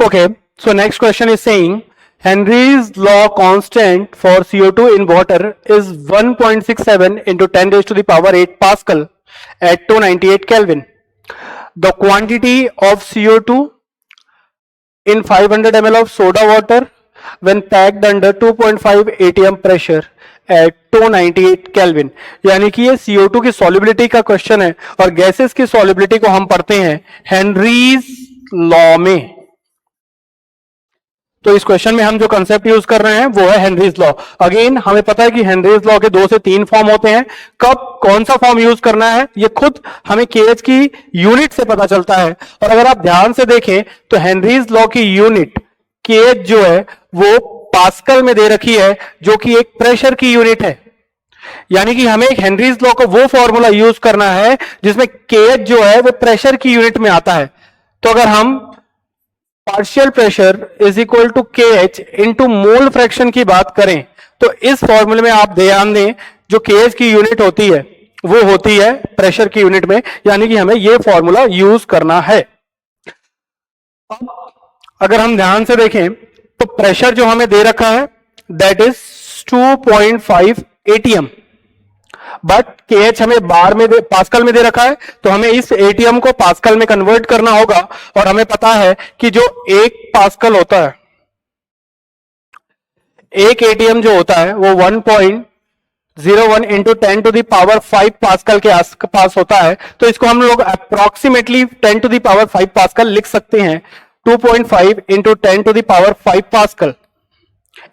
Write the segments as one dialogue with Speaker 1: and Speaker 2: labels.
Speaker 1: Okay, so next question is saying Henry's law constant for CO2 in water is 1.67 into 10 raised to the power 8 Pascal at 298 Kelvin. The quantity of CO2 in 500 ml of soda water when packed under 2.5 atm pressure at 298 Kelvin. यानी कि ये CO2 की solubility का question है और gases की solubility को हम पढ़ते हैं हेनरीज लॉ में. तो इस क्वेश्चन में हम जो कंसेप्ट यूज कर रहे हैं वो है हेनरीज लॉ. अगेन हमें पता है कि हेनरीज लॉ के 2 से 3 फॉर्म होते हैं. कब कौन सा फॉर्म यूज करना है ये खुद हमें केएच की यूनिट से पता चलता है. और अगर आप ध्यान से देखें तो हेनरीज लॉ की यूनिट केएच जो है वो पास्कल में दे रखी है जो कि एक प्रेशर की यूनिट है. यानी कि हमें हेनरीज लॉ का वो फॉर्मूला यूज करना है जिसमें केएच जो है वो प्रेशर की यूनिट में आता है. तो अगर हम partial pressure is equal to K H into mole fraction की बात करें तो इस फॉर्मूले में आप ध्यान दें जो के एच की यूनिट होती है वो होती है प्रेशर की यूनिट में. यानी कि हमें यह फॉर्मूला यूज करना है. अब अगर हम ध्यान से देखें तो प्रेशर जो हमें दे रखा है that is 2.5 ATM, but KH हमें बार में पास्कल में दे रखा है तो हमें इस एटीएम को पास्कल में कन्वर्ट करना होगा. और हमें पता है कि जो एक पास्कल होता है, एक एटीएम जो होता है वो 1.01 into 10 to the power 5 pascal के आसपास होता है. तो इसको हम लोग approximately 10 to the power 5 pascal लिख सकते हैं. 2.5 into 10 to the power 5 pascal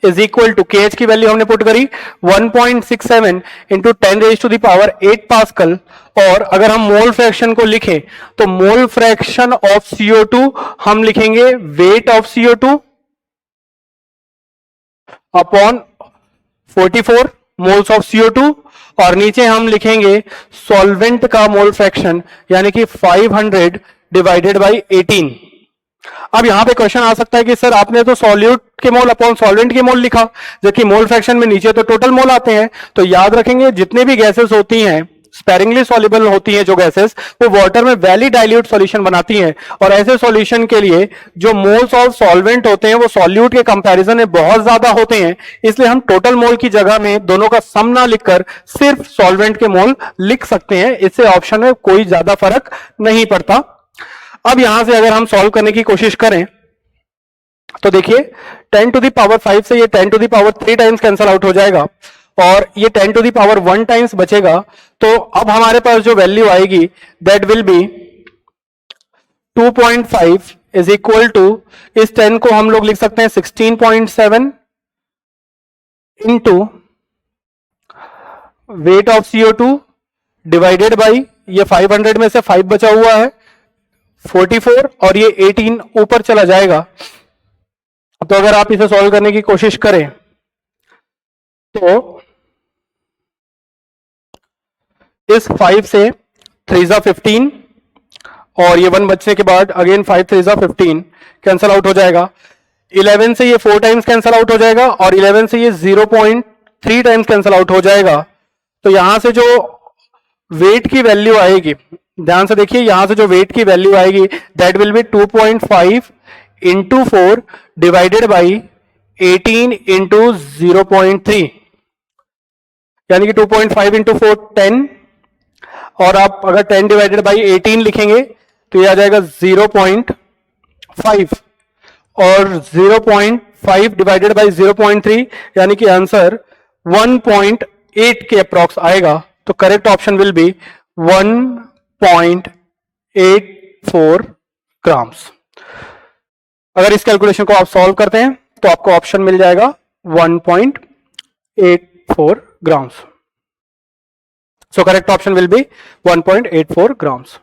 Speaker 1: is equal to KH की वैल्यू हमने पुट करी 1.67 into 10 raise to the power 8 pascal. और अगर हम मोल फ्रैक्शन को लिखें तो मोल फ्रैक्शन ऑफ CO2 हम लिखेंगे wait of CO2 upon 44 moles of CO2 और नीचे हम लिखेंगे सॉल्वेंट का मोल फ्रैक्शन यानी कि 500 डिवाइडेड बाई 18. अब यहां पे क्वेश्चन आ सकता है कि सर आपने तो सॉल्यूट के मोल अपॉन सॉल्वेंट के मोल लिखा जबकि मोल फ्रैक्शन में नीचे तो टोटल मोल आते हैं. तो याद रखेंगे जितने भी गैसेस होती हैं स्पेरिंगली सॉल्युबल होती हैं जो गैसेस वो वाटर में वैली डाइल्यूट सॉल्यूशन बनाती हैं. और ऐसे सॉल्यूशन के लिए जो मोल्स ऑफ सॉल्वेंट होते हैं वो सॉल्यूट के कंपैरिजन में बहुत ज्यादा होते हैं. इसलिए हम टोटल मोल की जगह में दोनों का सम ना लिखकर सिर्फ सॉल्वेंट के मोल लिख सकते हैं. इससे ऑप्शन में कोई ज्यादा फर्क नहीं पड़ता. अब यहां से अगर हम सॉल्व करने की कोशिश करें तो देखिए 10 टू द पावर 5 से ये 10 to the power 3 times cancel out हो जाएगा और ये 10 टू द पावर 1 टाइम्स बचेगा. तो अब हमारे पास जो वैल्यू आएगी that will be 2.5 is equal to इस 10 को हम लोग लिख सकते हैं 16.7 into weight of CO2 divided by ये 500 में से 5 बचा हुआ है 44 और ये 18 ऊपर चला जाएगा. तो अगर आप इसे सॉल्व करने की कोशिश करें तो इस 5 से 3 जा 15 और ये 1 बचने के बाद अगेन 5 3 जा 15 कैंसल आउट हो जाएगा. 11 से ये 4 टाइम्स कैंसल आउट हो जाएगा और 11 से ये 0.3 टाइम्स कैंसल आउट हो जाएगा. तो यहां से जो वेट की वैल्यू आएगी ध्यान से देखिए यहां से जो वेट की वैल्यू आएगी that will be 2.5 into 4 divided by 18 into 0.3 यानी कि 2.5 इंटू 4 10 और आप अगर 10 डिवाइडेड बाई 18 लिखेंगे तो ये आ जाएगा 0.5 और 0.5 डिवाइडेड बाई 0.3 यानी कि आंसर 1.8 के अप्रॉक्स आएगा. तो correct option will be 1.84 grams. अगर इस कैलकुलेशन को आप सॉल्व करते हैं तो आपको ऑप्शन मिल जाएगा 1.84 grams. So correct option will be 1.84 grams.